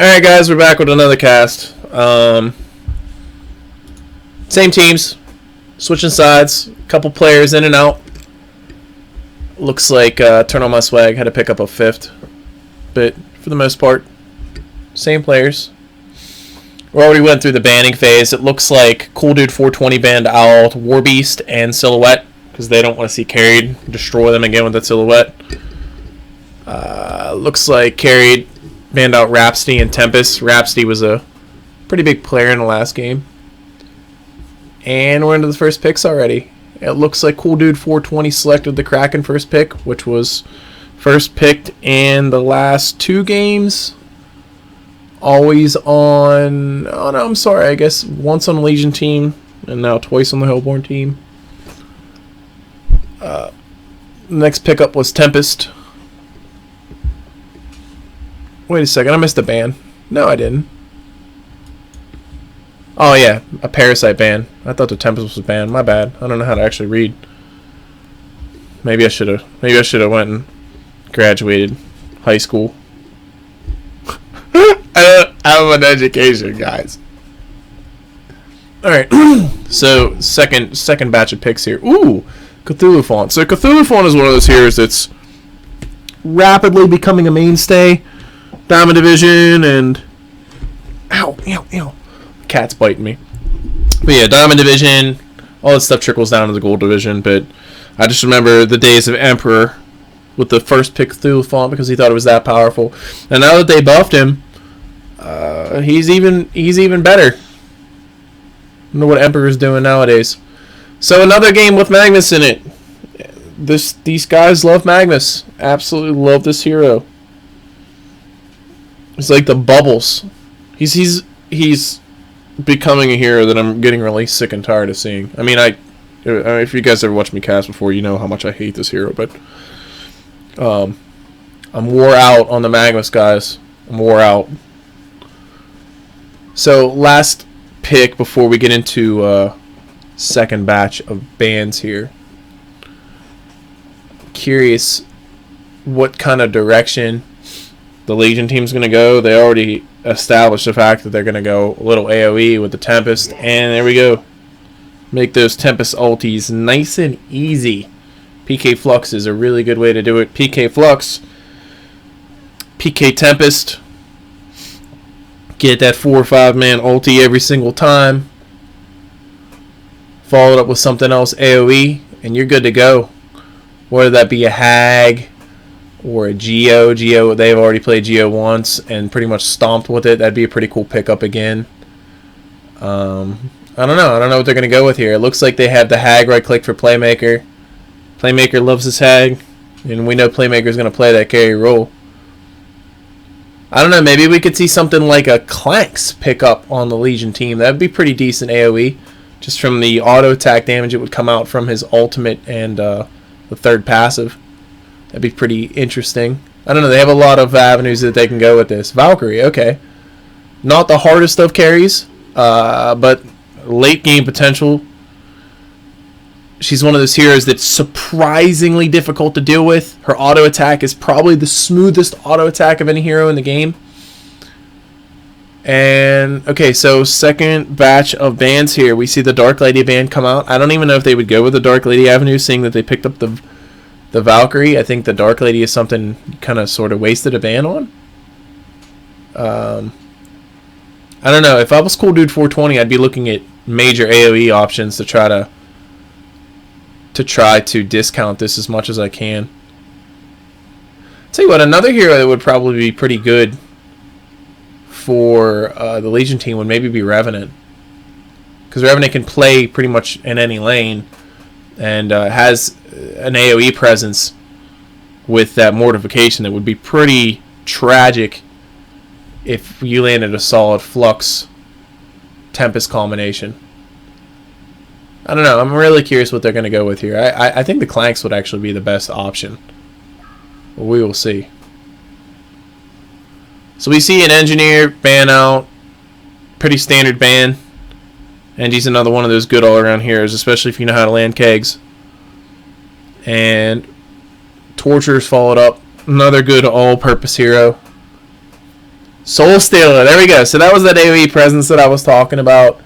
Alright guys, we're back with another cast. Same teams, switching sides, couple players in and out. Looks like Turn On My Swag had to pick up a fifth, but for the most part, same players. We already went through the banning phase. It looks like Cool Dude 420 banned out Warbeast and Silhouette because they don't want to see Carried destroy them again with that Silhouette. Looks like Carried banned out Rhapsody and Tempest. Rhapsody was a pretty big player in the last game. And we're into the first picks already. It looks like Cool Dude 420 selected the Kraken first pick, which was first picked in the last two games. Always on... Oh, no, I'm sorry. I guess once on the Legion team and now twice on the Hellborn team. Next pickup was Tempest. Wait a second, I missed a ban. No, I didn't. Oh yeah, a Parasite ban. I thought the Tempest was banned. My bad. I don't know how to actually read. Maybe I should have went and graduated high school. I have an education, guys. All right. So second batch of picks here. Ooh, Cthulhu Font. So Cthulhu Font is one of those heroes that's rapidly becoming a mainstay. Diamond Division and... Ow, ow, ow. Cat's biting me. But yeah, Diamond Division, all that stuff trickles down to the Gold Division, but I just remember the days of Emperor with the first pick through font because he thought it was that powerful. And now that they buffed him, he's even better. I don't know what Emperor's doing nowadays. So another game with Magnus in it. These guys love Magnus. Absolutely love this hero. It's like the bubbles. He's becoming a hero that I'm getting really sick and tired of seeing. I mean, if you guys ever watched me cast before, you know how much I hate this hero. But I'm wore out on the Magnus guys. I'm wore out. So last pick before we get into second batch of bans here. Curious what kind of direction the Legion team's going to go. They already established the fact that they're going to go a little AoE with the Tempest. And there we go. Make those Tempest ultis nice and easy. PK Flux is a really good way to do it. PK Flux. PK Tempest. Get that 4 or 5 man ulti every single time. Follow it up with something else AoE. And you're good to go. Whether that be a Hag or a Geo. They've already played Geo once and pretty much stomped with it. That'd be a pretty cool pickup again. I don't know what they're going to go with here. It looks like they have the Hag right click for Playmaker. Playmaker loves his Hag, and we know Playmaker's going to play that carry role. I don't know, maybe we could see something like a Clanks pickup on the Legion team. That'd be pretty decent AoE. Just from the auto attack damage it would come out from his ultimate and the third passive. That'd be pretty interesting. I don't know. They have a lot of avenues that they can go with this. Valkyrie, okay. Not the hardest of carries, but late game potential. She's one of those heroes that's surprisingly difficult to deal with. Her auto attack is probably the smoothest auto attack of any hero in the game. And, okay, so second batch of bans here. We see the Dark Lady ban come out. I don't even know if they would go with the Dark Lady avenue, seeing that they picked up the Valkyrie. I think the Dark Lady is something kind of sort of wasted a ban on. I don't know. If I was Cool Dude 420, I'd be looking at major AoE options to try to discount this as much as I can. Tell you what, another hero that would probably be pretty good for the Legion team would maybe be Revenant. Because Revenant can play pretty much in any lane and has an AoE presence with that mortification that would be pretty tragic if you landed a solid Flux Tempest combination. I don't know. I'm really curious what they're going to go with here. I think the Clanks would actually be the best option. But we will see. So we see an Engineer ban out. Pretty standard ban. And he's another one of those good all-around heroes, especially if you know how to land kegs. And Torture's followed up. Another good all-purpose hero. Soul Stealer. There we go. So that was that AoE presence that I was talking about.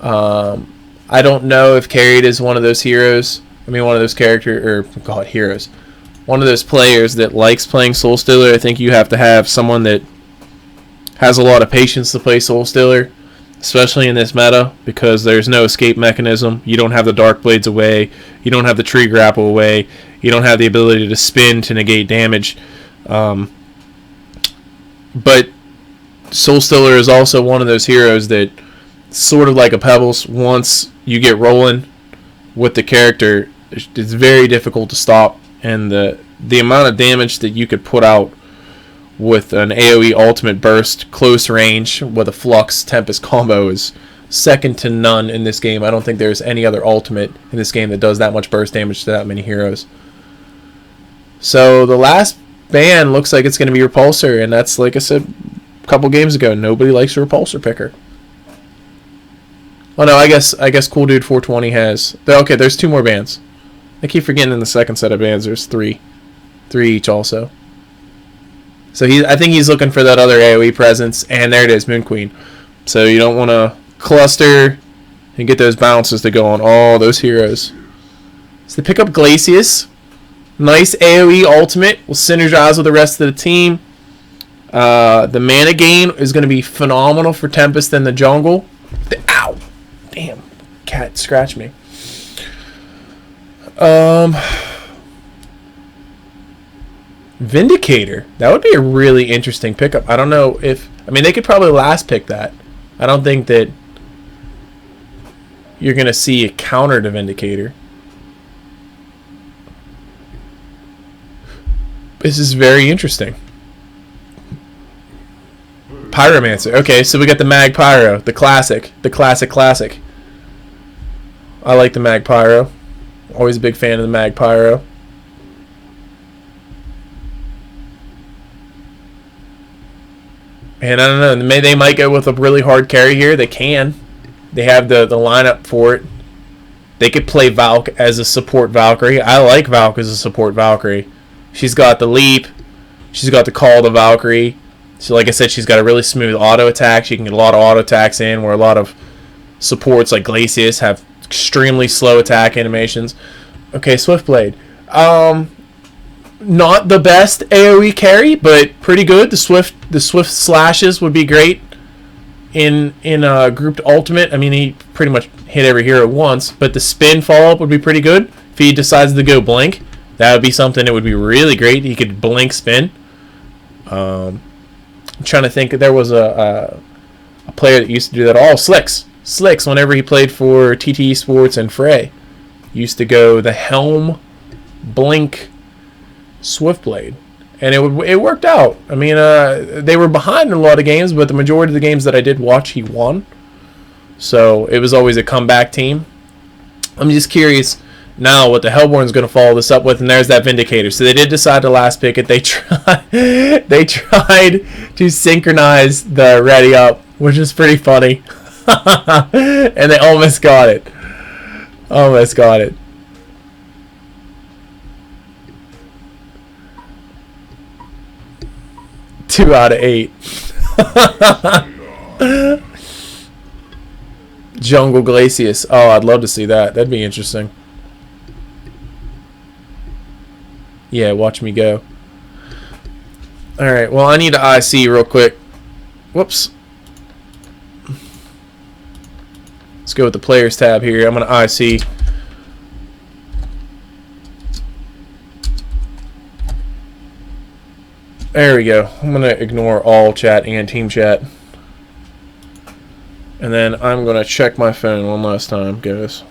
I don't know if Carried is one of those heroes. I mean, one of those heroes. One of those players that likes playing Soul Stealer. I think you have to have someone that has a lot of patience to play Soul Stealer, especially in this meta, because there's no escape mechanism. You don't have the Dark Blades away. You don't have the Tree Grapple away. You don't have the ability to spin to negate damage. But Soul Stealer is also one of those heroes that, sort of like a Pebbles, once you get rolling with the character, it's very difficult to stop. And the amount of damage that you could put out with an AoE ultimate burst close range with a Flux Tempest combo is second to none in this game. I don't think there's any other ultimate in this game that does that much burst damage to that many heroes. So the last ban looks like it's going to be Repulsor, and that's, like I said a couple games ago, nobody likes a Repulsor picker. Oh no, I guess Cool Dude 420 has. Okay, there's 2 more bans. I keep forgetting in the second set of bans there's 3 each also. So I think he's looking for that other AoE presence, and there it is, Moon Queen. So you don't want to cluster and get those bounces to go on all those heroes. So they pick up Glacius. Nice AoE ultimate. Will synergize with the rest of the team. The mana gain is going to be phenomenal for Tempest in the jungle. Ow! Damn. Cat scratched me. Vindicator. That would be a really interesting pickup. I don't know if... I mean, they could probably last pick that. I don't think that you're going to see a counter to Vindicator. This is very interesting. Pyromancer. Okay, so we got the Mag Pyro. The classic. The classic. I like the Mag Pyro. Always a big fan of the Mag Pyro. And I don't know, they might go with a really hard carry here. They can. They have the lineup for it. They could play Valk as a support Valkyrie. I like Valk as a support Valkyrie. She's got the leap. She's got the call to Valkyrie. So like I said, she's got a really smooth auto attack. She can get a lot of auto attacks in, where a lot of supports like Glacius have extremely slow attack animations. Okay, Swiftblade. Not the best AoE carry, but pretty good. The swift slashes would be great in grouped ultimate. I mean, he pretty much hit every hero once, but the spin follow up would be pretty good. If he decides to go blink, that would be something that would be really great. He could blink spin. I'm trying to think. There was a player that used to do that. Oh, Slicks, whenever he played for TT Sports and Frey, used to go the Helm, Blink, Swiftblade, and it worked out. I mean, they were behind in a lot of games, but the majority of the games that I did watch, he won. So it was always a comeback team. I'm just curious now what the Hellborn's going to follow this up with, and there's that Vindicator. So they did decide to last pick it. They tried to synchronize the ready up, which is pretty funny. And they almost got it. 2 out of 8. Jungle Glacius. Oh, I'd love to see that. That'd be interesting. Yeah, watch me go. Alright, well, I need to IC real quick. Whoops. Let's go with the Players tab here. I'm going to IC. There we go. I'm going to ignore all chat and team chat. And then I'm going to check my phone one last time, guys.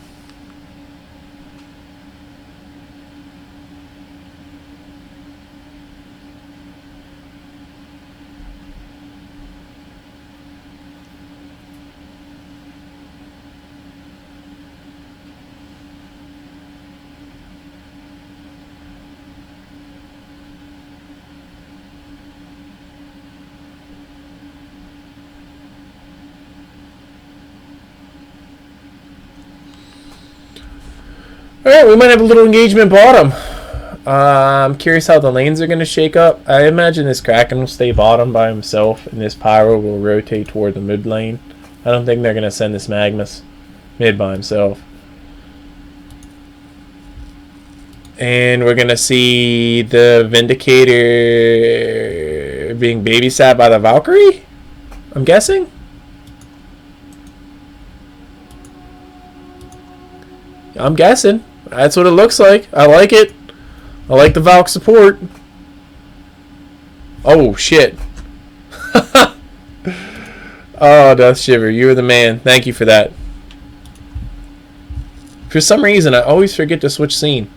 Alright, we might have a little engagement bottom. I'm curious how the lanes are going to shake up. I imagine this Kraken will stay bottom by himself, and this Pyro will rotate toward the mid lane. I don't think they're going to send this Magnus mid by himself. And we're going to see the Vindicator being babysat by the Valkyrie, I'm guessing. I'm guessing. That's what it looks like. I like it. I like the Valk support. Oh, shit. Oh, Death Shiver, you were the man. Thank you for that. For some reason, I always forget to switch scene.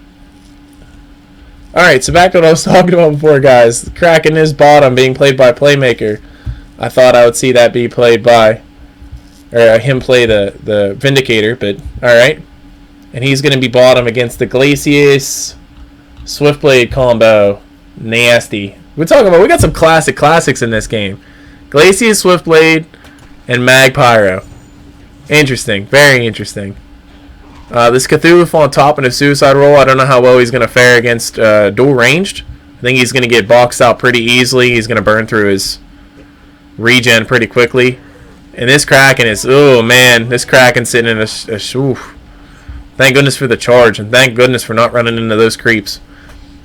Alright, so back to what I was talking about before, guys. Kraken is bottom, being played by Playmaker. I thought I would see that be played by, or him play the Vindicator, but alright. And he's going to be bottom against the Glacius Swiftblade combo. Nasty. We got some classics in this game. Glacius Swiftblade and Mag Pyro. Interesting. Very interesting. This Cthulhu on top in a suicide roll. I don't know how well he's going to fare against dual ranged. I think he's going to get boxed out pretty easily. He's going to burn through his regen pretty quickly. And this Kraken is... Oh, man. This Kraken's sitting in a oof. Thank goodness for the charge. And thank goodness for not running into those creeps.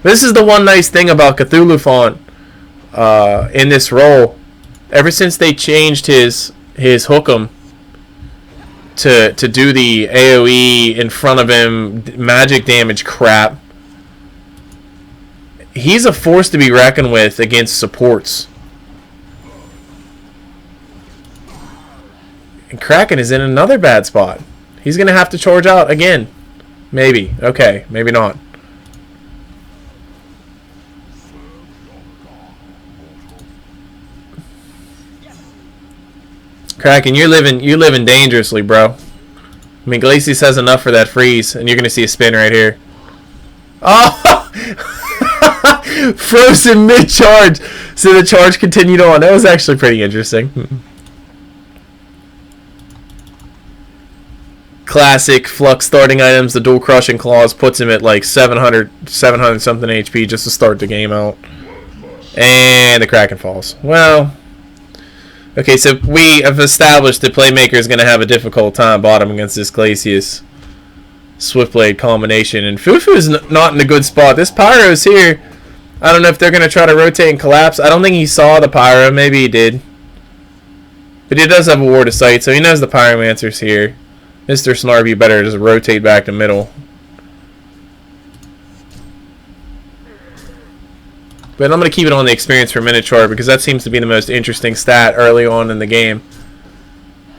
This is the one nice thing about Cthulhu font in this role. Ever since they changed his Hookem to do the AoE in front of him magic damage crap, he's a force to be reckoned with against supports. And Kraken is in another bad spot. He's going to have to charge out again. Maybe. Okay, maybe not. Kraken, you're living dangerously, bro. I mean, Glacius has enough for that freeze, and you're going to see a spin right here. Oh! Frozen mid-charge. So the charge continued on. That was actually pretty interesting. Classic Flux starting items. The dual crushing claws puts him at like 700 something HP just to start the game out. And the Kraken falls. Well... Okay, so we have established that Playmaker is going to have a difficult time bottom against this Glacius Swiftblade combination. And Fufu is not in a good spot. This Pyro is here. I don't know if they're going to try to rotate and collapse. I don't think he saw the Pyro. Maybe he did. But he does have a Ward of Sight, so he knows the Pyromancer's here. Mr. Snarby better just rotate back to middle. But I'm going to keep it on the experience per minute chart because that seems to be the most interesting stat early on in the game.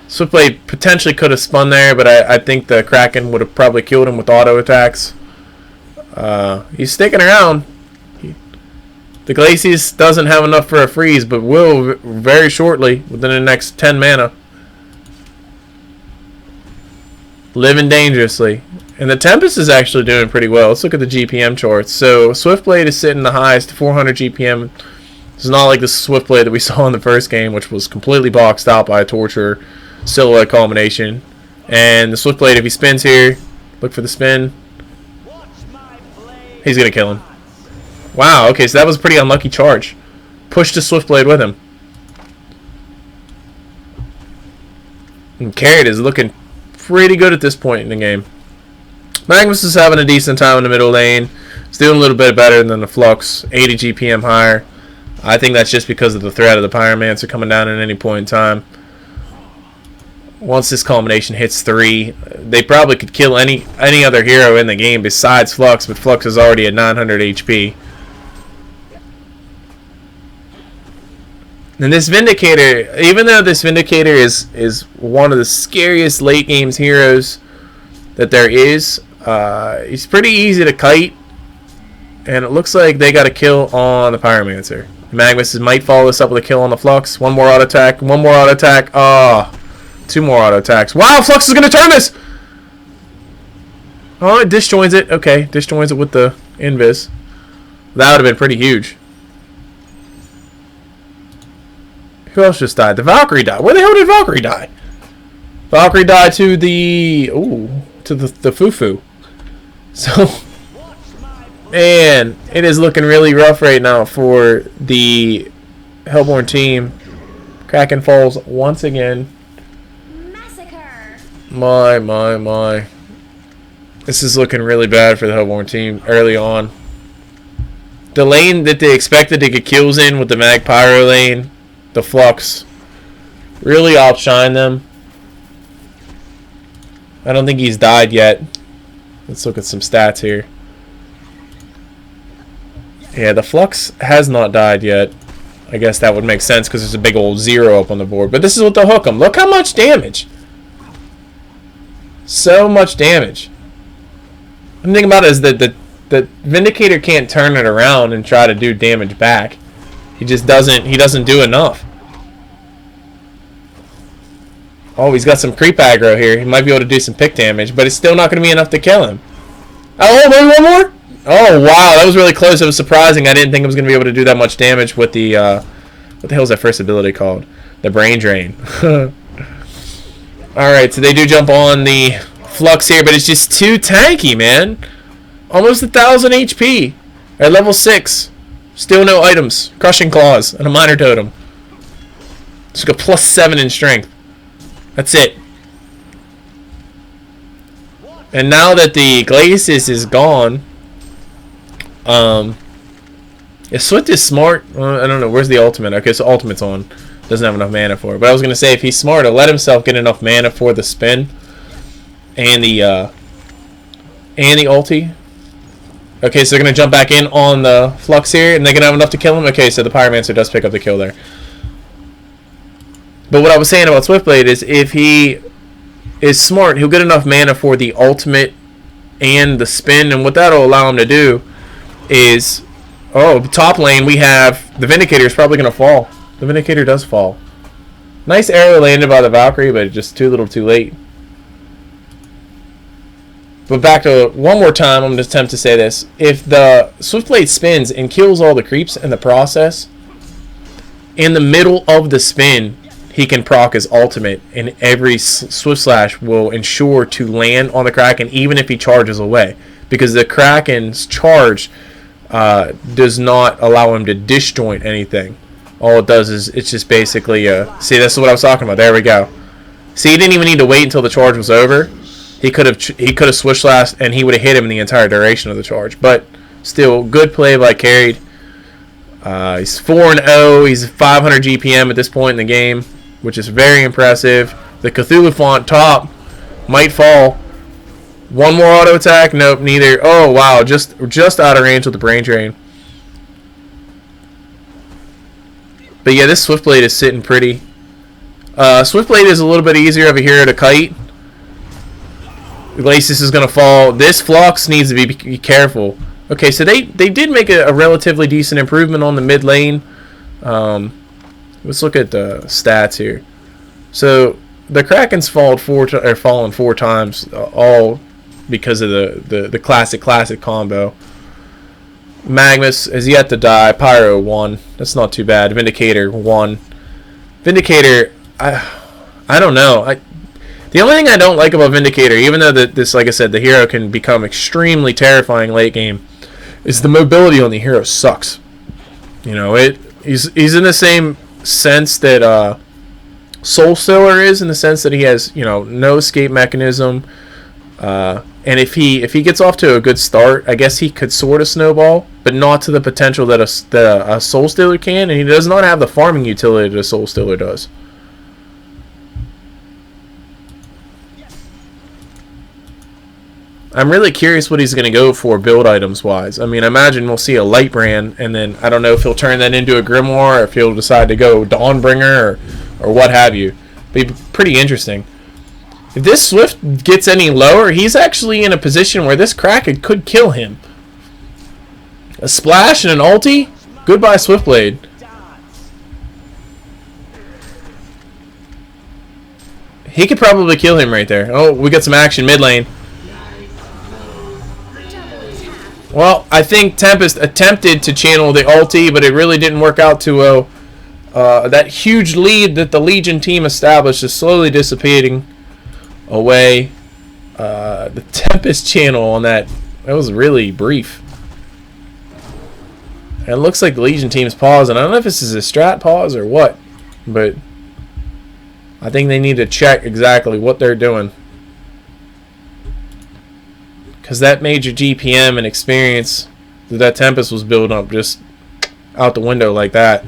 Swiftblade potentially could have spun there, but I think the Kraken would have probably killed him with auto attacks. He's sticking around. The Glacius doesn't have enough for a freeze, but will very shortly within the next 10 mana. Living dangerously. And the Tempest is actually doing pretty well. Let's look at the GPM charts. So Swiftblade is sitting the highest, 400 GPM. It's not like the Swiftblade that we saw in the first game, which was completely boxed out by a Torture Silhouette combination. And the Swiftblade, if he spins here, look for the spin. He's going to kill him. Wow, okay, so that was a pretty unlucky charge. Pushed the Swiftblade with him. And Carrot is looking pretty good at this point in the game. Magnus is having a decent time in the middle lane. He's doing a little bit better than the Flux. 80 GPM higher. I think that's just because of the threat of the Pyromancer coming down at any point in time. Once this combination hits 3, they probably could kill any other hero in the game besides Flux, but Flux is already at 900 HP. And this Vindicator, even though this Vindicator is one of the scariest late games heroes that there is, he's pretty easy to kite, and it looks like they got a kill on the Pyromancer. Magnus might follow this up with a kill on the Flux. One more auto attack. One more auto attack. Ah, 2 more auto attacks. Wow, Flux is going to turn this! Oh, it disjoins it. Okay, disjoins it with the Invis. That would have been pretty huge. Who else just died? The Valkyrie died. Where the hell did Valkyrie die? Valkyrie died to the... Ooh, to the Fufu. So... Man, it is looking really rough right now for the Hellborn team. Kraken falls once again. Massacre. My. This is looking really bad for the Hellborn team early on. The lane that they expected to get kills in with the Mag Pyro lane, the Flux, really outshine them. I don't think he's died yet. Let's look at some stats here. Yeah, the Flux has not died yet. I guess that would make sense because there's a big old 0 up on the board. But this is what they'll hook him. Look how much damage. So much damage. The thing about it is that the Vindicator can't turn it around and try to do damage back. He just doesn't. He doesn't do enough. Oh, he's got some creep aggro here. He might be able to do some pick damage, but it's still not going to be enough to kill him. Oh, maybe one more? Oh, wow. That was really close. It was surprising. I didn't think it was going to be able to do that much damage with the, what the hell is that first ability called? The Brain Drain. Alright, so they do jump on the Flux here, but it's just too tanky, man. Almost 1,000 HP. At level 6. Still no items. Crushing Claws and a Minor Totem. Just got +7 in strength. That's it. And now that the Glacis is gone, if Swift is smart, I don't know, where's the ultimate? Okay, so ultimate's on. Doesn't have enough mana for it. But I was going to say, if he's smart, he'll let himself get enough mana for the spin and the ulti. Okay, so they're going to jump back in on the Flux here, and they're going to have enough to kill him. Okay, so the Pyromancer does pick up the kill there. But what I was saying about Swiftblade is if he is smart, he'll get enough mana for the ultimate and the spin, and what that'll allow him to do is, oh, top lane we have the Vindicator is probably going to fall. The Vindicator does fall. Nice arrow landed by the Valkyrie, but just too little too late. But back to one more time, I'm going to attempt to say this. If the Swiftblade spins and kills all the creeps in the process, in the middle of the spin, he can proc his ultimate, and every Swift Slash will ensure to land on the Kraken, even if he charges away. Because the Kraken's charge does not allow him to disjoint anything. All it does is it's just basically see, this is what I was talking about. There we go. See, he didn't even need to wait until the charge was over. He could have Swift Slashed and he would have hit him in the entire duration of the charge. But still, good play by Carried. He's 4-0. He's 500 GPM at this point in the game, which is very impressive. The Cthulhu font top might fall. One more auto attack. Nope, neither. Oh wow, just out of range with the Brain Drain. But yeah, this Swiftblade is sitting pretty. Swiftblade is a little bit easier of a hero to kite. Glacis is going to fall. This Flux needs to be careful. Okay, so they did make a relatively decent improvement on the mid lane. Let's look at the stats here. So the Kraken's fallen 4 times, all because of the classic combo. Magnus is yet to die. Pyro 1. That's not too bad. Vindicator 1. Vindicator, I don't know. The only thing I don't like about Vindicator, even though this, like I said, the hero can become extremely terrifying late game, is the mobility on the hero sucks. You know, he's in the same sense that Soul Stealer is, in the sense that he has, you know, no escape mechanism. And if he gets off to a good start, I guess he could sort of snowball, but not to the potential that a Soul Stealer can, and he does not have the farming utility that a Soul Stealer does. I'm really curious what he's going to go for build items wise. I mean, I imagine we'll see a Lightbrand, and then I don't know if he'll turn that into a Grimoire, or if he'll decide to go Dawnbringer, or what have you. Be pretty interesting. If this Swift gets any lower, he's actually in a position where this Kraken could kill him. A splash and an ulti? Goodbye, Swiftblade. He could probably kill him right there. Oh, we got some action mid lane. Well, I think Tempest attempted to channel the ulti, but it really didn't work out too well. That huge lead that the Legion team established is slowly dissipating away. The Tempest channel on that was really brief. And it looks like the Legion team's pausing. I don't know if this is a strat pause or what, but I think they need to check exactly what they're doing. Because that major GPM and experience that Tempest was building up just out the window like that.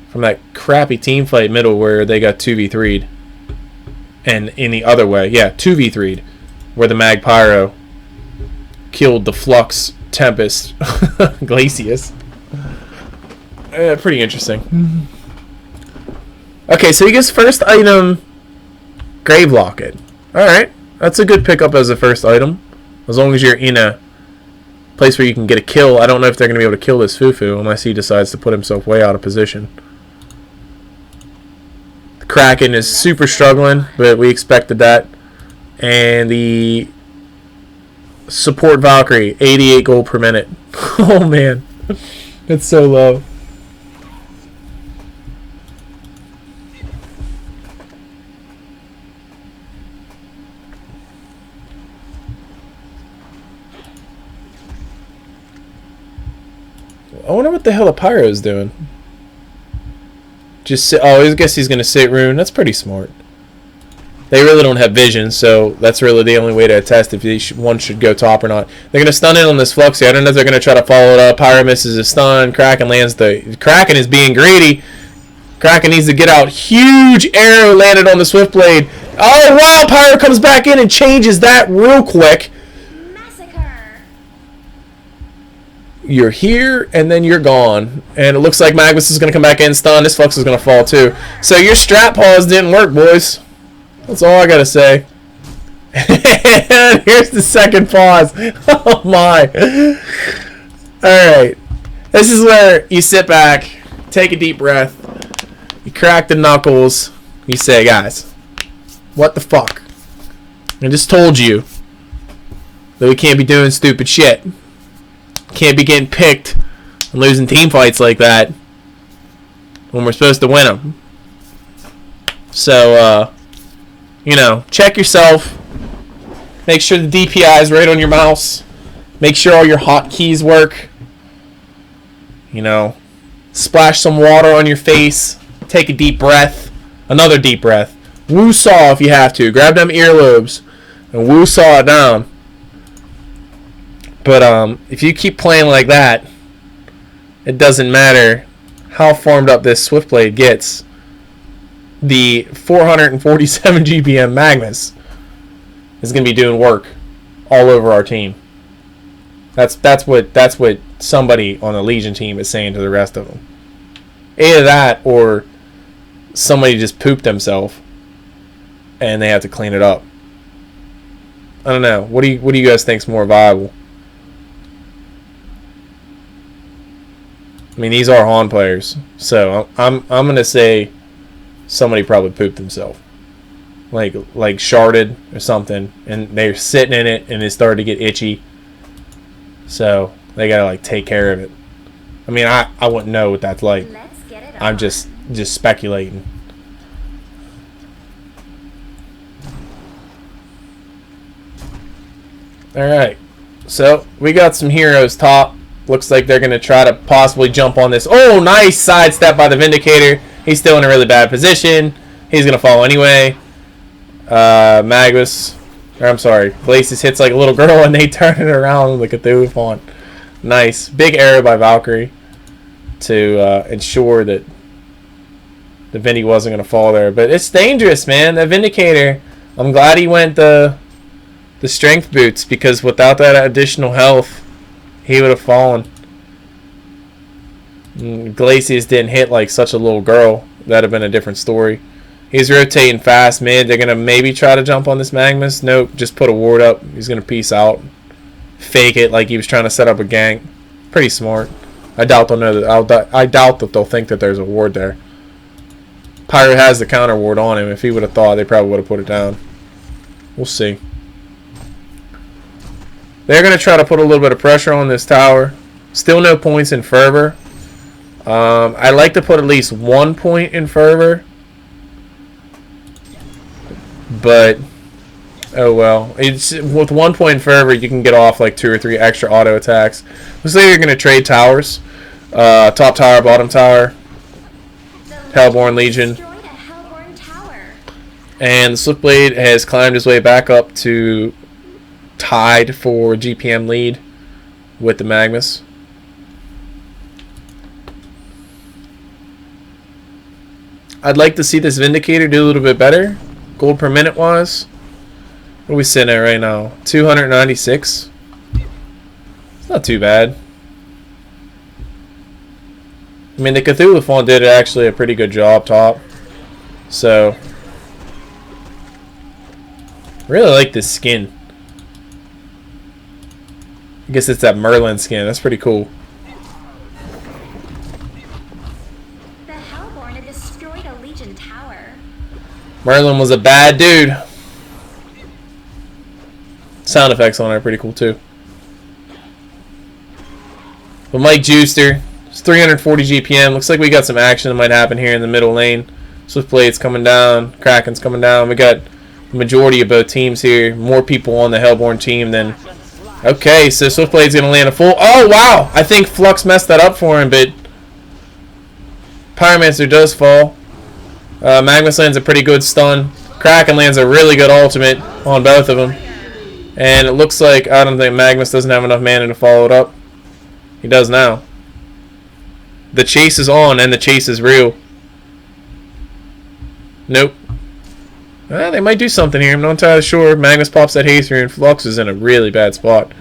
From that crappy team fight middle where they got 2v3'd. And in the other way, yeah, 2v3'd. Where the Mag Pyro killed the Flux Tempest Glacius. Pretty interesting. Okay, so he gets first item, Grave Locket. Alright, that's a good pickup as a first item. As long as you're in a place where you can get a kill. I don't know if they're going to be able to kill this Fufu unless he decides to put himself way out of position. The Kraken is super struggling, but we expected that. And the support Valkyrie, 88 gold per minute. Oh man, that's so low. I wonder what the hell the Pyro's doing. Just sit, oh, I guess he's gonna sit rune. That's pretty smart. They really don't have vision, so that's really the only way to test if one should go top or not. They're gonna stun in on this Flux here. I don't know if they're gonna try to follow it up. Pyro misses a stun. Kraken lands the Kraken is being greedy. Kraken needs to get out. Huge arrow landed on the Swiftblade. Oh wow! Pyro comes back in and changes that real quick. You're here, and then you're gone. And it looks like Magnus is going to come back in, stun. This Flux is going to fall, too. So your strat pause didn't work, boys. That's all I got to say. And here's the second pause. Oh, my. Alright. This is where you sit back, take a deep breath, you crack the knuckles, you say, guys, what the fuck? I just told you that we can't be doing stupid shit. Can't be getting picked and losing team fights like that when we're supposed to win them. So, you know, check yourself. Make sure the DPI is right on your mouse. Make sure all your hotkeys work. You know, splash some water on your face. Take a deep breath. Another deep breath. Woo-saw if you have to. Grab them earlobes and woo-saw it down. But if you keep playing like that, it doesn't matter how farmed up this Swiftblade gets. The 447 GPM Magnus is going to be doing work all over our team. That's what somebody on the Legion team is saying to the rest of them. Either that or somebody just pooped themselves and they have to clean it up. I don't know. What do you guys think is more viable? I mean, these are Han players, so I'm gonna say somebody probably pooped themselves, like sharded or something, and they're sitting in it and it started to get itchy, so they gotta like take care of it. I mean, I wouldn't know what that's like. I'm just speculating. All right, so we got some heroes top. Looks like they're going to try to possibly jump on this. Oh, nice sidestep by the Vindicator. He's still in a really bad position. He's going to fall anyway. Glacius hits like a little girl and they turn it around with the Cthulhu font. Nice. Big arrow by Valkyrie to ensure that the Vindy wasn't going to fall there. But it's dangerous, man. The Vindicator, I'm glad he went the strength boots, because without that additional health, he would have fallen. Glacius didn't hit like such a little girl. That'd have been a different story. He's rotating fast mid. They're going to maybe try to jump on this Magnus. Nope, just put a ward up. He's going to peace out. Fake it like he was trying to set up a gank. Pretty smart. I doubt they'll know that. I doubt that they'll think that there's a ward there. Pyro has the counter ward on him. If he would have thought, they probably would have put it down. We'll see. They're going to try to put a little bit of pressure on this tower. Still no points in Fervor. I'd like to put at least 1 point in Fervor. But Oh well. It's with 1 point fervor, you can get off like 2 or 3 extra auto attacks. Let's say you're gonna trade towers. Top tower, bottom tower, Hellborn Legion. Destroyed a Hellborn tower. And the Swiftblade has climbed his way back up to tied for GPM lead with the Magnus. I'd like to see this Vindicator do a little bit better, gold per minute wise. What are we sitting at right now? 296. It's not too bad. I mean, the Cthulhu font did actually a pretty good job top. So, really like this skin. I guess it's that Merlin skin. That's pretty cool. The Hellborn had destroyed a Legion tower. Merlin was a bad dude. Sound effects on it are pretty cool too. But Mike Juicer, it's 340 GPM. Looks like we got some action that might happen here in the middle lane. Swiftblade's coming down. Kraken's coming down. We got the majority of both teams here. More people on the Hellborn team than... Okay, so Swiftblade's going to land a full... Oh, wow! I think Flux messed that up for him, but... Pyromancer does fall. Magnus lands a pretty good stun. Kraken lands a really good ultimate on both of them. And it looks like, I don't think Magnus doesn't have enough mana to follow it up. He does now. The chase is on, and the chase is real. Nope. They might do something here. I'm not entirely sure. Magnus pops that haste here, and Flux is in a really bad spot.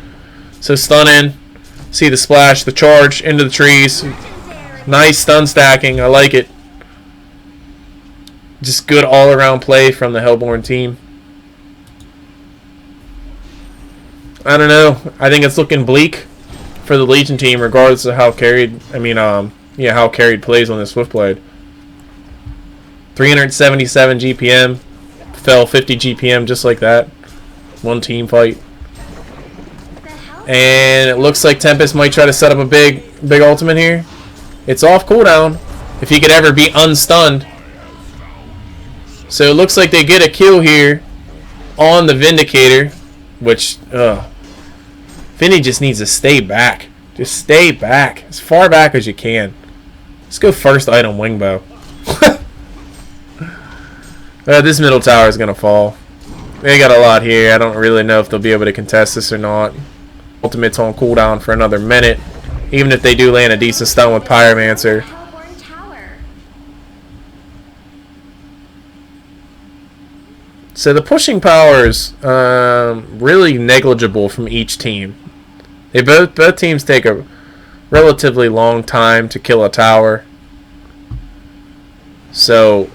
So stun in. See the splash, the charge into the trees. Nice stun stacking. I like it. Just good all-around play from the Hellborn team. I don't know. I think it's looking bleak for the Legion team, regardless of how carried. How carried plays on this Swiftblade. 377 GPM, fell 50 GPM just like that. One team fight, and it looks like Tempest might try to set up a big ultimate here. It's off cooldown if he could ever be unstunned. So it looks like they get a kill here on the Vindicator, which Vinny just needs to stay back. Just stay back. As far back as you can. Let's go first item Wingbow. This middle tower is going to fall. They got a lot here. I don't really know if they'll be able to contest this or not. Ultimate's on cooldown for another minute. Even if they do land a decent stun with Pyromancer. Hellborn tower. So the pushing power is really negligible from each team. They both teams take a relatively long time to kill a tower. So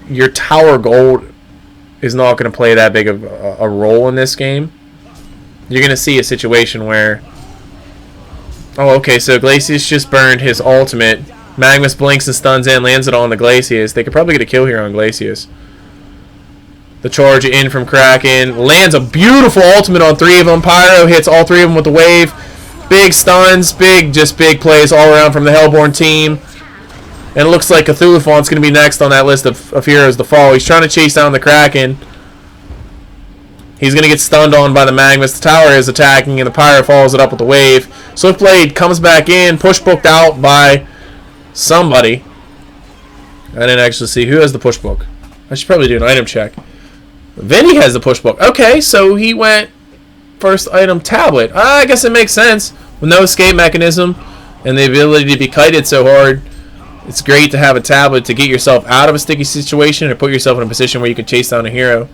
your tower gold is not going to play that big of a role in this game. You're going to see a situation where... Oh, okay, so Glacius just burned his ultimate. Magnus blinks and stuns in, lands it on the Glacius. They could probably get a kill here on Glacius. The charge in from Kraken. Lands a beautiful ultimate on 3 of them. Pyro hits all 3 of them with the wave. Big stuns, big plays all around from the Hellborn team. And it looks like Cthulhu Font's going to be next on that list of heroes to fall. He's trying to chase down the Kraken. He's going to get stunned on by the Magnus. The tower is attacking, and the Pyro follows it up with the wave. Swiftblade comes back in, push booked out by somebody. I didn't actually see who has the push book. I should probably do an item check. Vinny has the push book. Okay, so he went first item tablet. I guess it makes sense. With no escape mechanism and the ability to be kited so hard, it's great to have a tablet to get yourself out of a sticky situation or put yourself in a position where you can chase down a hero.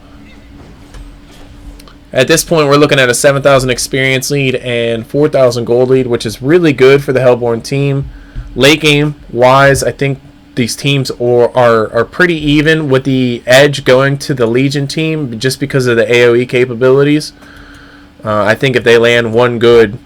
At this point, we're looking at a 7,000 experience lead and 4,000 gold lead, which is really good for the Hellborn team. Late game wise, I think these teams are pretty even, with the edge going to the Legion team just because of the AoE capabilities. I think if they land one good,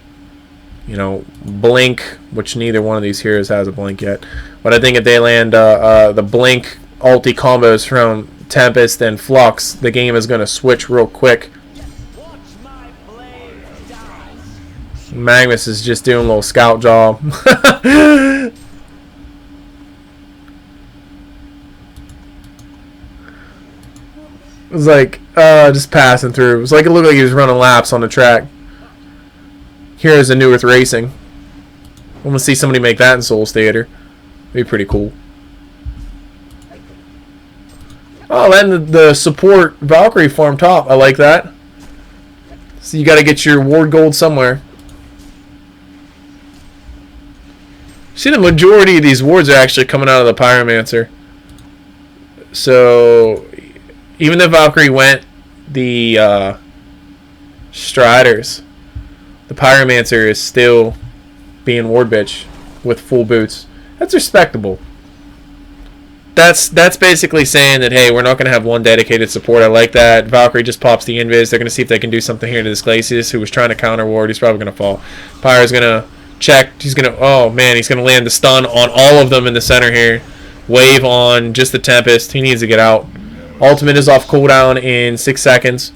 blink, which neither one of these heroes has a blink yet, but I think if they land the blink ulti combos from Tempest and Flux, the game is going to switch real quick. Magnus is just doing a little scout job. was like, just passing through. It was like, it looked like he was running laps on the track. Here's a new with racing. I'm going to see somebody make that in Souls Theater. It'd be pretty cool. Oh, and the support Valkyrie farm top. I like that. So you got to get your ward gold somewhere. See, the majority of these wards are actually coming out of the Pyromancer. So, even if Valkyrie went the Striders, the Pyromancer is still being ward bitch with full boots. That's respectable. That's basically saying that, hey, we're not going to have one dedicated support. I like that. Valkyrie just pops the invis. They're going to see if they can do something here to this Glacius, who was trying to counter ward. He's probably going to fall. Pyro's going to check. He's going to, oh man, he's going to land the stun on all of them in the center here. Wave on just the Tempest. He needs to get out. Ultimate is off cooldown in 6 seconds.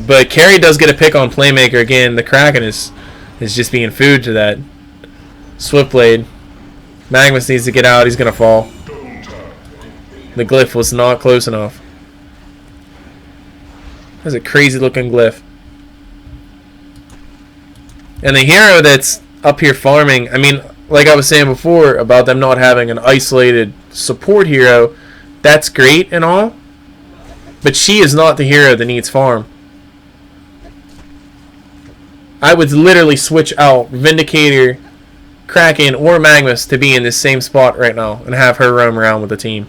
But Carry does get a pick on Playmaker. Again, the Kraken is just being food to that. Swiftblade. Magnus needs to get out. He's going to fall. The glyph was not close enough. That's a crazy looking glyph. And the hero that's up here farming, I mean, like I was saying before about them not having an isolated support hero, that's great and all. But she is not the hero that needs farm. I would literally switch out Vindicator, Kraken, or Magnus to be in this same spot right now and have her roam around with the team.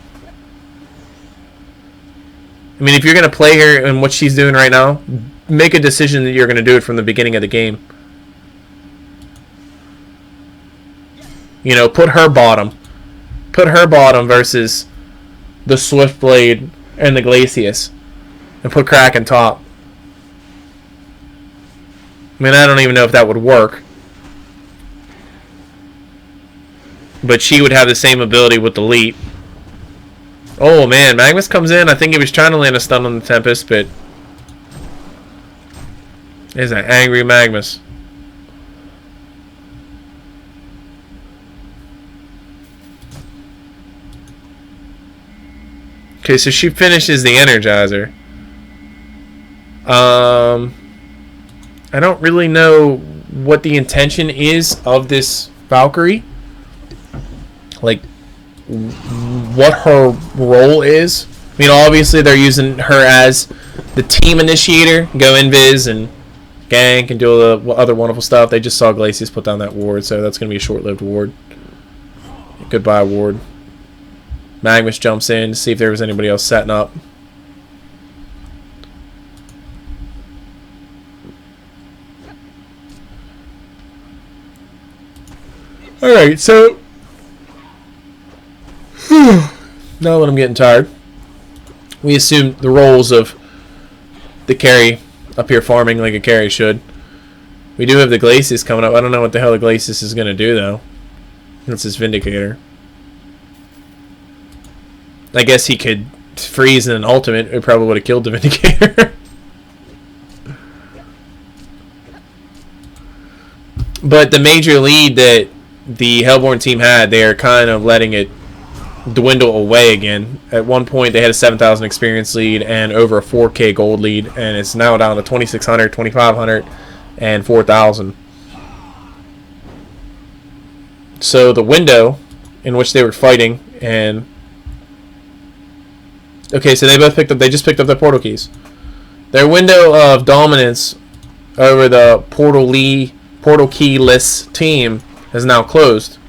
I mean, if you're going to play her and what she's doing right now, make a decision that you're going to do it from the beginning of the game. You know, put her bottom. Put her bottom versus the Swiftblade and the Glacius. And put Kraken top. I mean, I don't even know if that would work. But she would have the same ability with the leap. Oh man, Magnus comes in. I think he was trying to land a stun on the Tempest, but there's an angry Magnus. Okay, so she finishes the Energizer. I don't really know what the intention is of this Valkyrie. Like, what her role is. I mean, obviously they're using her as the team initiator. Go invis and gank and do all the other wonderful stuff. They just saw Glacius put down that ward, so that's going to be a short-lived ward. Goodbye, ward. Magnus jumps in to see if there was anybody else setting up. Alright, so now that I'm getting tired, we assume the roles of the carry up here farming like a carry should. We do have the Glacius coming up. I don't know what the hell the Glacius is going to do, though. That's his Vindicator. I guess he could freeze in an ultimate. It probably would have killed the Vindicator. But the major lead that the Hellborn team had, they are kind of letting it dwindle away again. At one point, they had a 7,000 experience lead and over a 4K gold lead, and it's now down to 2,600, 2,500, and 4,000. So the window in which they were fighting, and okay, so they just picked up their portal keys. Their window of dominance over the portal keyless team is now closed.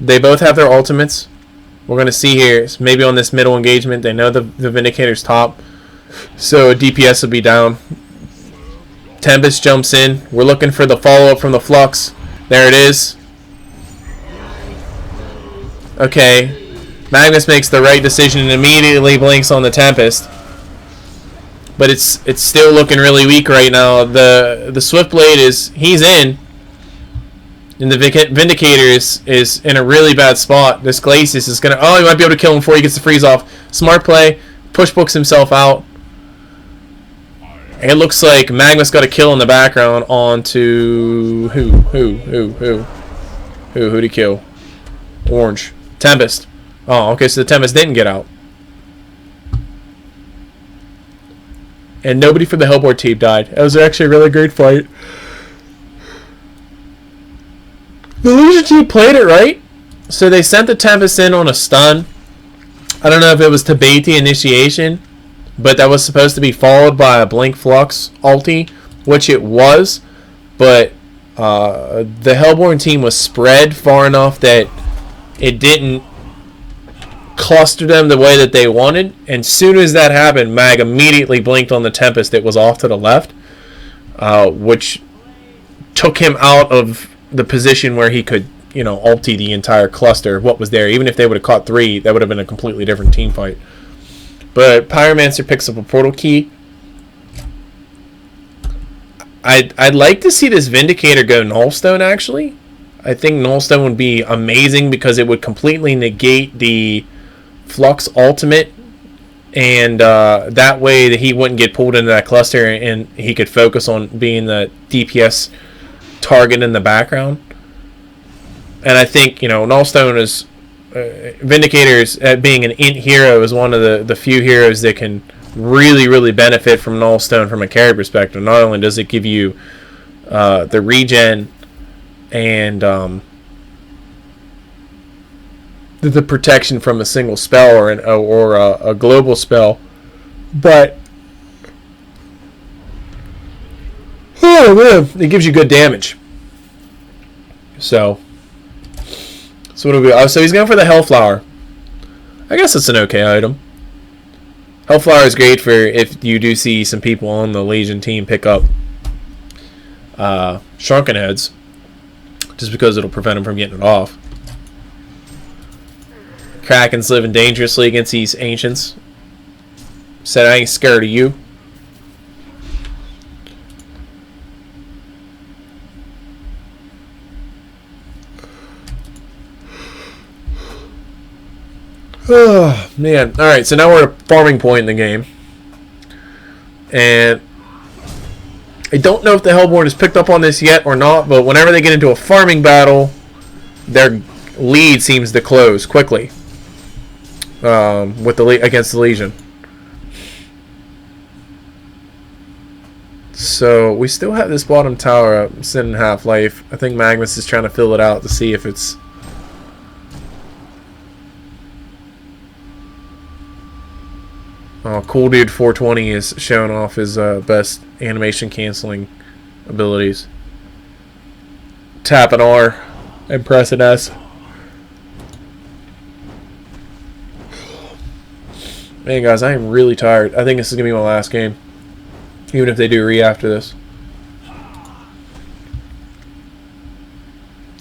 They both have their ultimates. We're going to see here, maybe on this middle engagement, they know the Vindicator's top, so DPS will be down. Tempest jumps in. We're looking for the follow-up from the Flux. There it is. Okay. Magnus makes the right decision and immediately blinks on the Tempest. But it's still looking really weak right now. The Swiftblade he's in. And the Vindicator is in a really bad spot. This Glacius is going to... Oh, he might be able to kill him before he gets the freeze off. Smart play. Push books himself out. It looks like Magnus got a kill in the background onto... Who'd he kill? Orange. Tempest. Oh, okay, so the Tempest didn't get out. and nobody from the Hellborn team died. It was actually a really great fight. The Legion team played it right. So they sent the Tempest in on a stun. I don't know if it was to bait the initiation, but that was supposed to be followed by a Blink Flux ulti, which it was. But the Hellborn team was spread far enough that it didn't cluster them the way that they wanted. And soon as that happened, Mag immediately blinked on the Tempest that was off to the left, which took him out of the position where he could, ulti the entire cluster of what was there. Even if they would have caught 3, that would have been a completely different team fight. But Pyromancer picks up a portal key. I'd like to see this Vindicator go Nullstone, actually. I think Nullstone would be amazing because it would completely negate the Flux ultimate. And that way that he wouldn't get pulled into that cluster and he could focus on being the DPS target in the background. And I think, Nullstone is Vindicators at being an int hero is one of the few heroes that can really, really benefit from Nullstone from a carry perspective. Not only does it give you the regen and the protection from a single spell or a global spell, but it gives you good damage. So what do we? Oh, so he's going for the Hellflower. I guess it's an okay item. Hellflower is great for if you do see some people on the Legion team pick up Shrunken Heads, just because it'll prevent them from getting it off. Kraken's living dangerously against these Ancients. Said, I ain't scared of you. Oh, man. Alright, so now we're at a farming point in the game. And I don't know if the Hellborn has picked up on this yet or not, but whenever they get into a farming battle, their lead seems to close quickly against the Legion. So we still have this bottom tower up, sitting in half-life. I think Magnus is trying to fill it out to see if it's... Cool Dude 420 is showing off his best animation canceling abilities. Tap an R and press an S. Man, guys, I am really tired. I think this is going to be my last game. Even if they do after this.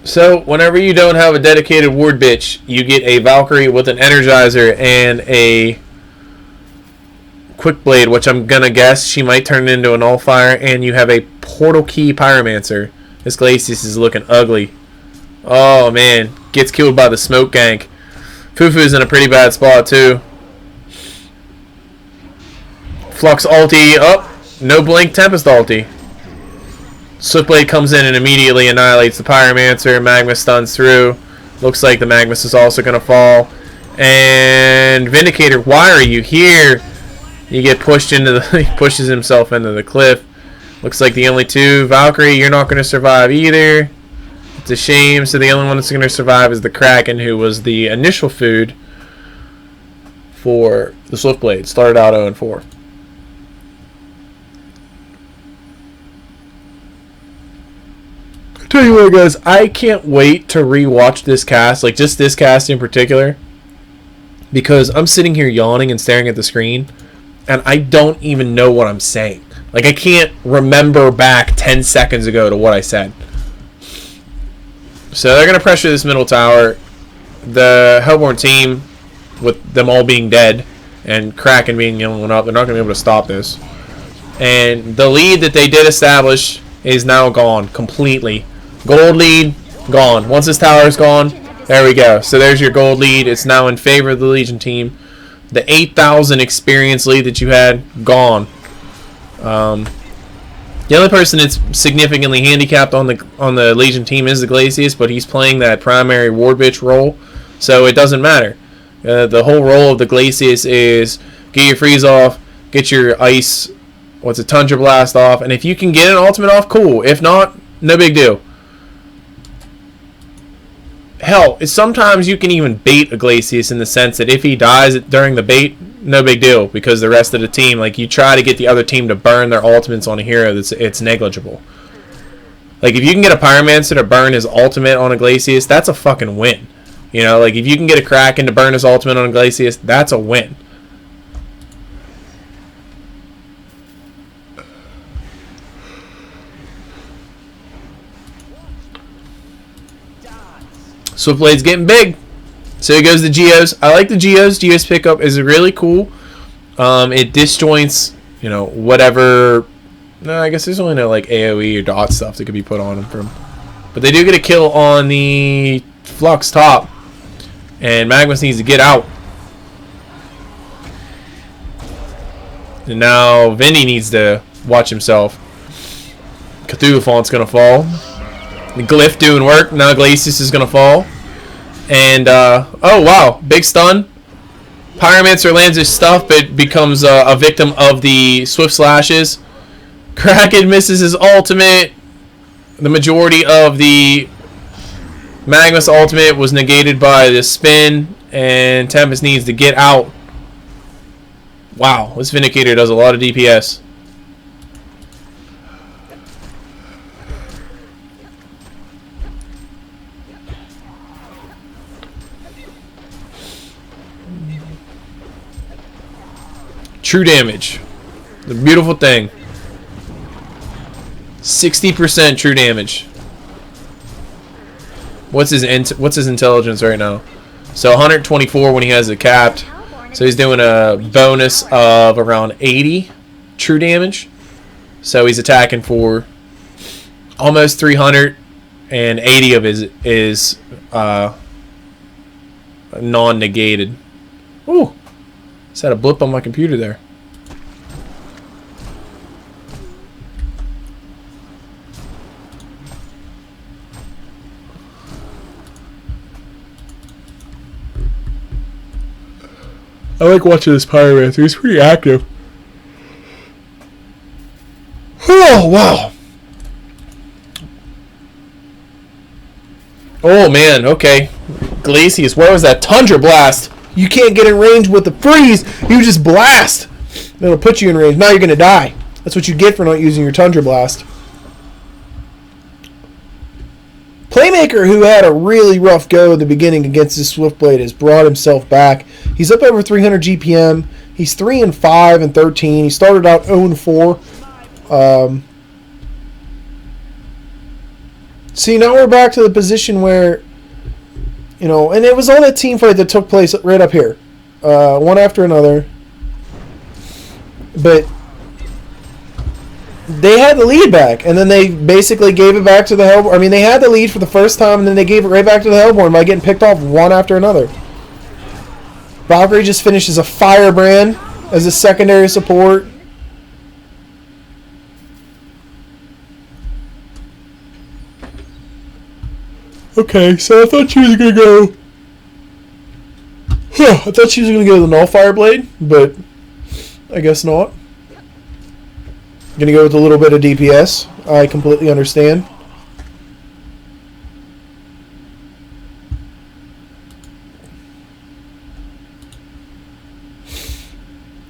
So, whenever you don't have a dedicated ward bitch, you get a Valkyrie with an Energizer and a Quick Blade, which I'm going to guess she might turn into an Allfire, and you have a Portal Key Pyromancer. This Glacius is looking ugly. Oh, man. Gets killed by the Smoke Gank. Fufu's in a pretty bad spot, too. Flux ulti up. No Blink Tempest ulti. Swiftblade comes in and immediately annihilates the Pyromancer. Magma stuns through. Looks like the Magnus is also going to fall. And Vindicator, why are you here? You get pushed into the... He pushes himself into the cliff. Looks like the only two. Valkyrie, you're not going to survive either. It's a shame. So the only one that's going to survive is the Kraken, who was the initial food for the Swiftblade. Started out 0-4. Tell you what, guys, I can't wait to rewatch this cast, like just this cast in particular, because I'm sitting here yawning and staring at the screen, and I don't even know what I'm saying. Like, I can't remember back 10 seconds ago to what I said. So they're going to pressure this middle tower. The Hellborn team, with them all being dead, and Kraken being the only one up, they're not going to be able to stop this. And the lead that they did establish is now gone completely. Gold lead, gone. Once this tower is gone, there we go. So there's your gold lead. It's now in favor of the Legion team. The 8,000 experience lead that you had, gone. The only person that's significantly handicapped on the Legion team is the Glacius, but he's playing that primary ward bitch role, so it doesn't matter. The whole role of the Glacius is get your freeze off, get your ice What's a Tundra Blast off? And if you can get an ultimate off, cool. If not, no big deal. Hell, sometimes you can even bait a Glacius in the sense that if he dies during the bait, no big deal, because the rest of the team, like, you try to get the other team to burn their ultimates on a hero, it's negligible. Like, if you can get a Pyromancer to burn his ultimate on a Glacius, that's a fucking win. You know, like, if you can get a Kraken to burn his ultimate on a Glacius, that's a win. Swiftblade's getting big. So he goes to Geos. I like the Geos. Geos pickup is really cool. It disjoints, you know, whatever. No, I guess there's only no like AoE or dot stuff that could be put on him from. But they do get a kill on the Flux top. And Magnus needs to get out. And now Vinny needs to watch himself. Cthulhu Font's going to fall. The Glyph doing work. Now Glacius is going to fall. And, oh wow, big stun. Pyromancer lands his stuff, but becomes a victim of the Swift Slashes. Kraken misses his ultimate. The majority of the Magnus ultimate was negated by the spin, and Tempest needs to get out. Wow, this Vindicator does a lot of DPS. True damage. The beautiful thing. 60% true damage. What's his intelligence right now? So 124 when he has it capped. So he's doing a bonus of around 80 true damage. So he's attacking for almost 300, and 80 of it is non-negated. Ooh. Just had a blip on my computer there. I like watching this Pyromancer. He's pretty active. Oh, wow. Oh, man. Okay. Glacius. Where was that Tundra Blast? You can't get in range with the freeze. You just blast. It'll put you in range. Now you're going to die. That's what you get for not using your Tundra Blast. Playmaker, who had a really rough go at the beginning against this Swiftblade, has brought himself back. He's up over 300 GPM. He's 3-5 and 13. He started out 0-4. See, now we're back to the position where, you know, and it was all that team fight that took place right up here. One after another. But they had the lead back, and then they basically gave it back to the Hellborn. I mean, they had the lead for the first time, and then they gave it right back to the Hellborn by getting picked off one after another. Valkyrie just finishes a Firebrand as a secondary support. Okay, so I thought she was going to go... I thought she was going to go to the Nullfire Blade, but I guess not. Going to go with a little bit of DPS. I completely understand.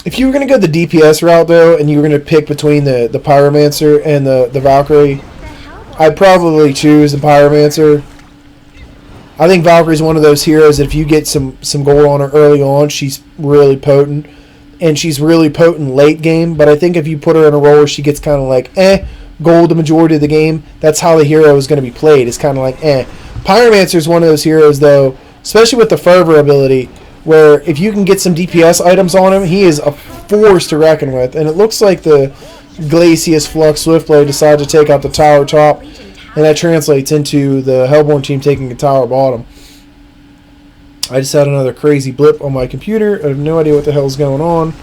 If you were going to go the DPS route, though, and you were going to pick between the Pyromancer and the Valkyrie, I'd probably choose the Pyromancer. I think Valkyrie's one of those heroes that if you get some gold on her early on, she's really potent. And she's really potent late game, but I think if you put her in a role where she gets kind of like, gold the majority of the game, that's how the hero is going to be played. It's kind of like, Pyromancer is one of those heroes, though, especially with the Fervor ability, where if you can get some DPS items on him, he is a force to reckon with. And it looks like the Glacius Flux Swiftblade decided to take out the tower top, and that translates into the Hellborn team taking the tower bottom. I just had another crazy blip on my computer. I have no idea what the hell is going on.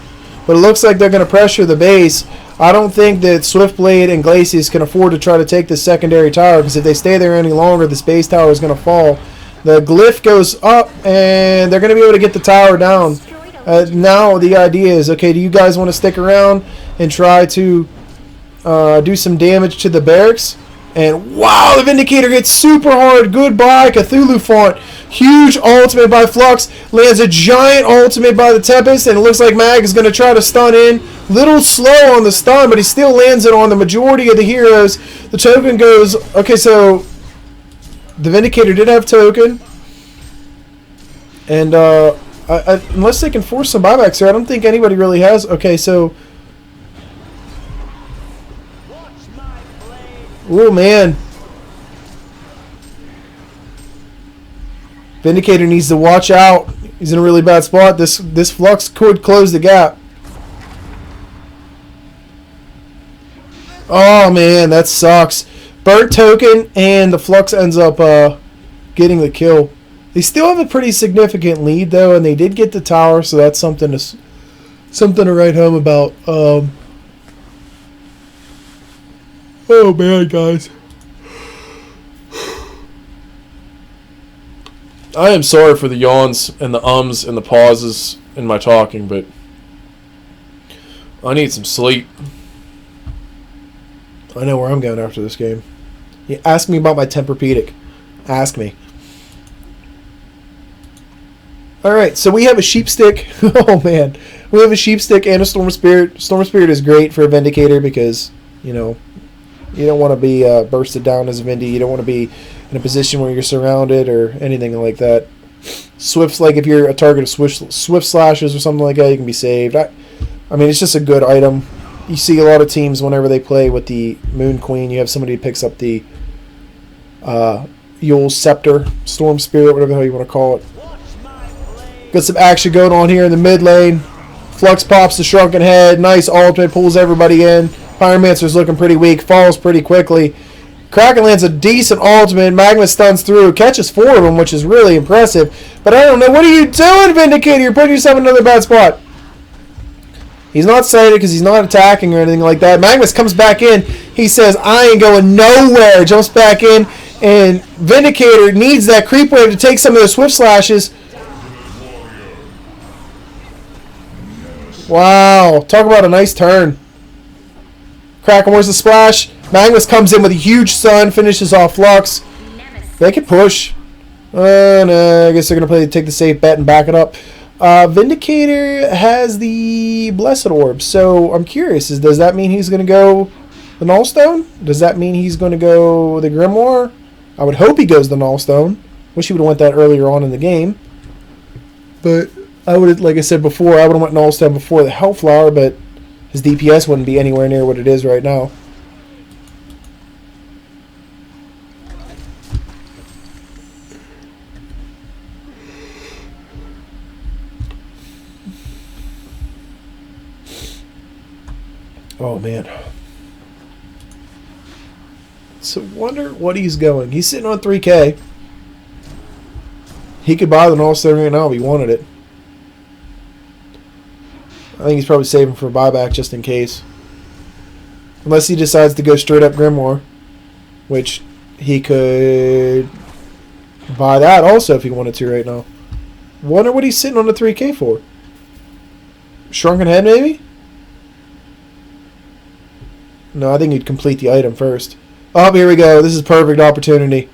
But it looks like they're going to pressure the base. I don't think that Swiftblade and Glacius can afford to try to take the secondary tower, because if they stay there any longer, this base tower is going to fall. The Glyph goes up, and they're going to be able to get the tower down. Now the idea is, okay, do you guys want to stick around and try to do some damage to the barracks? And wow, the Vindicator hits super hard. Goodbye, Cthulhu Font. Huge ultimate by Flux. Lands a giant ultimate by the Tempest. And it looks like Mag is going to try to stun in. Little slow on the stun, but he still lands it on the majority of the heroes. The token goes... Okay, so... The Vindicator did have token. And unless they can force some buybacks here, I don't think anybody really has... Okay, so... Oh, man. Vindicator needs to watch out. He's in a really bad spot. This Flux could close the gap. Oh, man, that sucks. Burnt token, and the Flux ends up getting the kill. They still have a pretty significant lead, though, and they did get the tower, so that's something to write home about. Oh, man, guys. I am sorry for the yawns and the ums and the pauses in my talking, but I need some sleep. I know where I'm going after this game. You ask me about my Tempur-Pedic. Ask me. Alright, so we have a Sheep Stick. Oh, man. We have a Sheep Stick and a Storm Spirit. Storm Spirit is great for a Vindicator because, you know, you don't want to be bursted down as a Vindy. You don't want to be in a position where you're surrounded or anything like that. Swifts, like if you're a target of Swift Slashes or something like that, you can be saved. I mean, it's just a good item. You see a lot of teams whenever they play with the Moon Queen, you have somebody who picks up the Yule Scepter, Storm Spirit, whatever the hell you want to call it. Got some action going on here in the mid lane. Flux pops the Shrunken Head. Nice ultimate, pulls everybody in. Pyromancer's looking pretty weak, falls pretty quickly. Kraken lands a decent ultimate. Magma stuns through, catches 4 of them, which is really impressive. But I don't know, what are you doing, Vindicator? You're putting yourself in another bad spot. He's not sighted because he's not attacking or anything like that. Magnus comes back in. He says, I ain't going nowhere. Jumps back in. And Vindicator needs that creep wave to take some of those Swift Slashes. Wow. Talk about a nice turn. Kraken, where's the splash? Magnus comes in with a huge stun. Finishes off Flux. They can push. No, I guess they're going to take the safe bet and back it up. Vindicator has the Blessed Orb, so I'm curious. Does that mean he's going to go the Nullstone? Does that mean he's going to go the Grimoire? I would hope he goes the Nullstone. Wish he would have went that earlier on in the game. But I would, like I said before, I would have went Nullstone before the Hellflower, but his DPS wouldn't be anywhere near what it is right now. Oh, man. So, wonder what he's going. He's sitting on 3K. He could buy the Nullstone right now if he wanted it. I think he's probably saving for a buyback just in case. Unless he decides to go straight up Grimoire. Which he could buy that also if he wanted to right now. Wonder what he's sitting on the 3K for. Shrunken Head maybe? No, I think he'd complete the item first. Oh, here we go. This is perfect opportunity.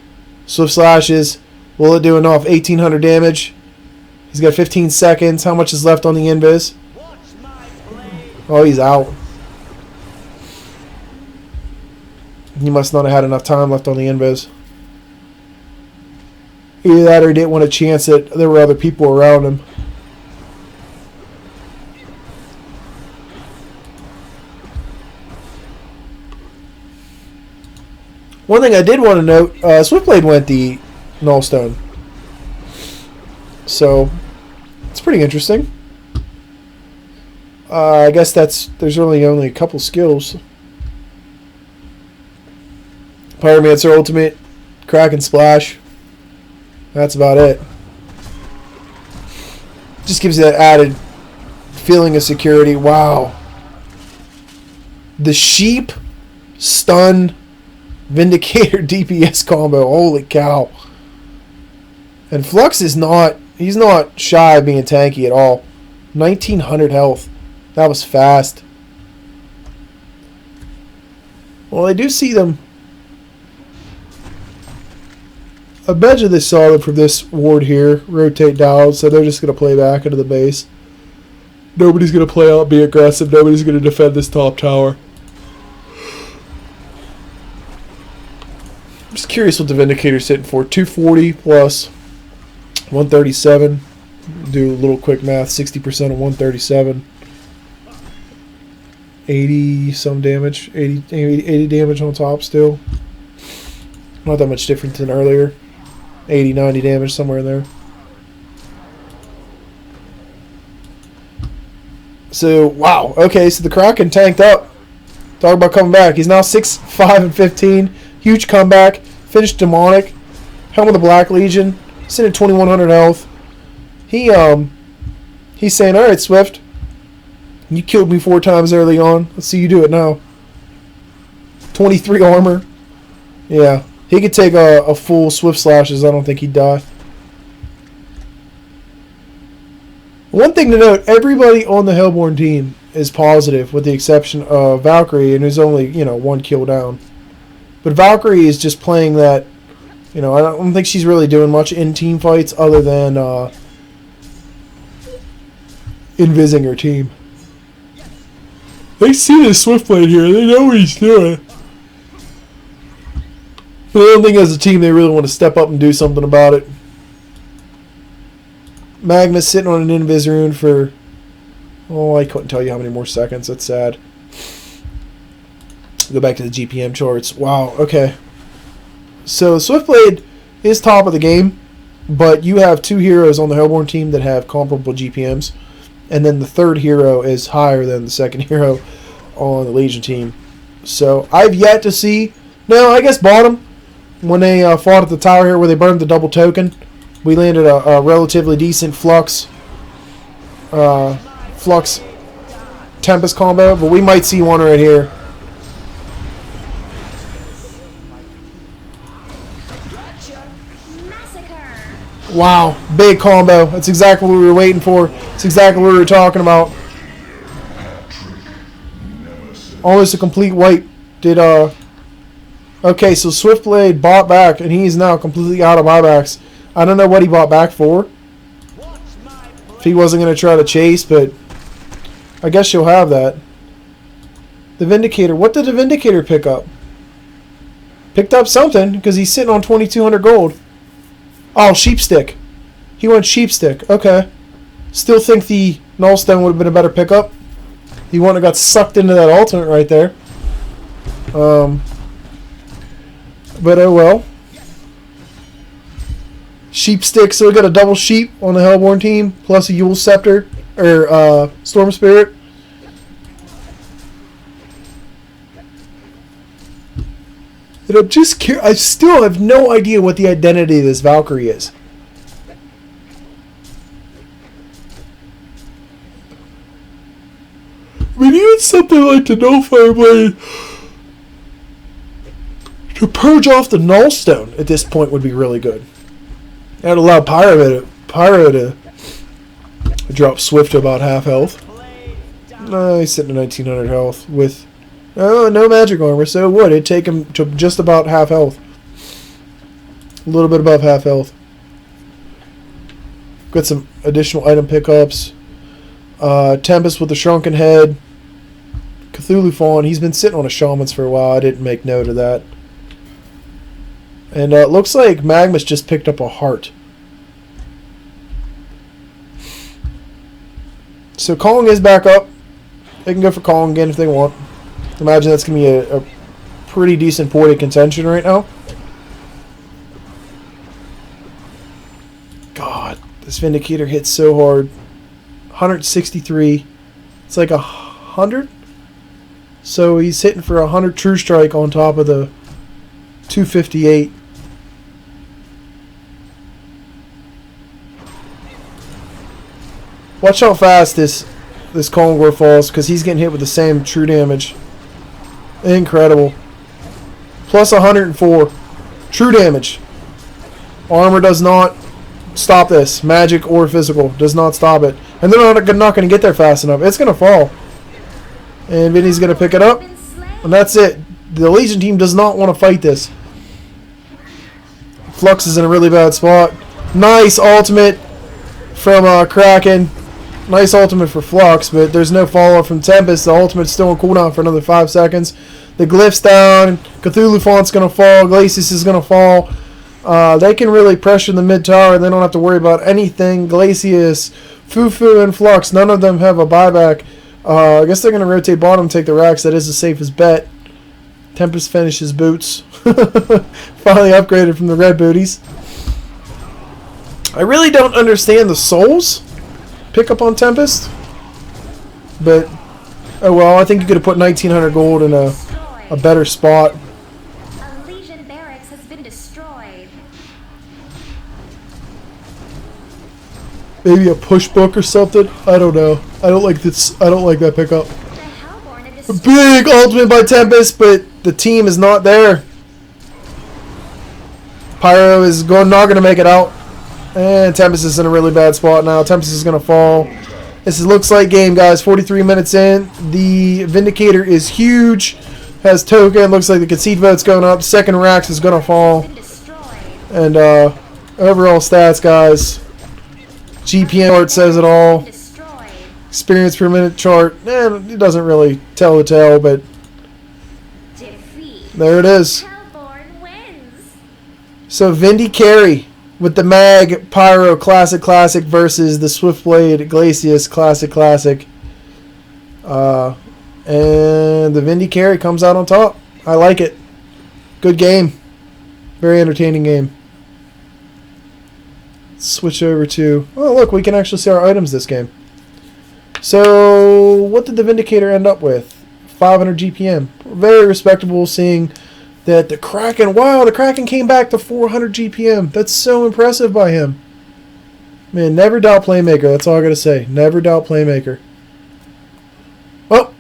Swift Slashes. Will it do enough? 1800 damage. He's got 15 seconds. How much is left on the invis? Oh, he's out. He must not have had enough time left on the invis. Either that or he didn't want to chance it. There were other people around him. One thing I did want to note, Swiftblade went the Nullstone. So, it's pretty interesting. I guess there's really only a couple skills. Pyromancer Ultimate, Kraken Splash. That's about it. Just gives you that added feeling of security. Wow. The Sheep Stun Vindicator DPS combo. Holy cow. And Flux is not... He's not shy of being tanky at all. 1900 health. That was fast. Well, I do see them. I bet you they saw them from this ward here. Rotate down, so they're just going to play back into the base. Nobody's going to play out, be aggressive. Nobody's going to defend this top tower. I'm just curious what the Vindicator's hitting for. 240 plus 137. Do a little quick math. 60% of 137. 80 some damage. 80 damage on top still. Not that much different than earlier. 80, 90 damage, somewhere in there. So, wow. Okay, so the Kraken tanked up. Talk about coming back. He's now 6, 5, and 15. Huge comeback. Finished demonic. Helm of the Black Legion. Sitting at 2100 health. He's saying, alright, Swift. You killed me 4 times early on. Let's see you do it now. 23 armor. Yeah. He could take a full Swift Slashes. I don't think he'd die. One thing to note, everybody on the Hellborn team is positive, with the exception of Valkyrie, and who's only, 1 kill down. But Valkyrie is just playing that, I don't think she's really doing much in team fights other than invising her team. They see the Swiftblade here. They know what he's doing. But I don't think as a team they really want to step up and do something about it. Magma's sitting on an invis rune for... Oh, I couldn't tell you how many more seconds. That's sad. Go back to the GPM charts. Wow, okay. So Swiftblade is top of the game, but you have 2 heroes on the Hellborn team that have comparable GPMs. And then the third hero is higher than the second hero on the Legion team. So I've yet to see... No, I guess bottom. When they fought at the tower here where they burned the double token, we landed a relatively decent Flux Tempest combo, but we might see one right here. Wow, big combo. That's exactly what we were waiting for. It's exactly what we were talking about. Almost a complete wipe. Okay, so Swiftblade bought back, and he's now completely out of buybacks. I don't know what he bought back for. If he wasn't going to try to chase, but I guess you'll have that. The Vindicator. What did the Vindicator pick up? Picked up something, because he's sitting on 2,200 gold. Oh, Sheepstick. He went Sheepstick. Okay. Still think the Nullstone would have been a better pickup. He wouldn't have got sucked into that ultimate right there. But oh well. Sheepstick, so we got a double sheep on the Hellborn team, plus a Yule Scepter, or Storm Spirit. And I'm just curious, I still have no idea what the identity of this Valkyrie is. I mean, even something like the Nullfire Blade to purge off the Nullstone at this point would be really good. That would allow Pyro to drop Swift to about half health. No, he's sitting at 1900 health with no magic armor, so it would. It'd take him to just about half health. A little bit above half health. Got some additional item pickups. Tempest with the Shrunken Head. Cthulhu Fawn. He's been sitting on a Shaman's for a while. I didn't make note of that. And it looks like Magnus just picked up a heart. So Kong is back up. They can go for Kong again if they want. Imagine that's going to be a pretty decent point of contention right now. God, this Vindicator hits so hard. 163. It's like 100. So he's hitting for 100 True Strike on top of the 258. Watch how fast this Kongor falls, because he's getting hit with the same true damage. Incredible. Plus 104. True damage. Armor does not stop this. Magic or physical does not stop it. And they're not going to get there fast enough. It's going to fall. And Vinny's going to pick it up. And that's it. The Legion team does not want to fight this. Flux is in a really bad spot. Nice ultimate from Kraken. Nice ultimate for Flux, but there's no follow-up from Tempest. The ultimate's still on cooldown for another 5 seconds. The glyph's down. Cthulhu Font's going to fall. Glacius is going to fall. They can really pressure the mid tower. They don't have to worry about anything. Glacius, Fufu, and Flux, none of them have a buyback. I guess they're going to rotate bottom, take the racks. That is the safest bet. Tempest finishes boots. Finally upgraded from the red booties. I really don't understand the souls pick up on Tempest. But, oh well, I think you could have put 1900 gold in a better spot. A Legion barracks has been destroyed. Maybe a push book or something. I don't know. I don't like this. I don't like that pickup. The Hellborn have A destroyed. big ultimate by Tempest, but the team is not there. Pyro is not going to make it out. And Tempest is in a really bad spot now. Tempest is going to fall. This looks like game, guys. 43 minutes in. The Vindicator is huge. Has token. Looks like the concede vote's going up. Second Rax is going to fall. Been destroyed. And overall stats, guys. GPM chart says it all. Destroyed. Experience per minute chart. It doesn't really tell the tale, but Defeat. there it is. Hellborn wins. So Vindy carry with the Mag Pyro Classic versus the Swiftblade Glacius Classic. And the Vindy carry comes out on top. I like it. Good game. Very entertaining game. Switch over to... Oh, look, we can actually see our items this game. So, what did the Vindicator end up with? 500 GPM. Very respectable, seeing that the Kraken... Wow, the Kraken came back to 400 GPM. That's so impressive by him. Man, never doubt Playmaker. That's all I got to say. Never doubt Playmaker. Well,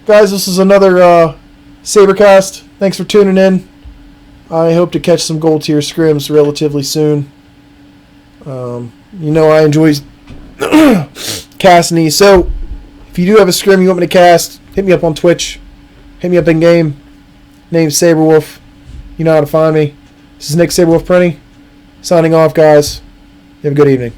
guys, this is another Sabercast. Thanks for tuning in. I hope to catch some gold tier scrims relatively soon. You know I enjoy casting these. So, if you do have a scrim you want me to cast, hit me up on Twitch. Hit me up in game. Name's Saberwolf. You know how to find me. This is Nick Saberwolf Prenny. Signing off, guys. You have a good evening.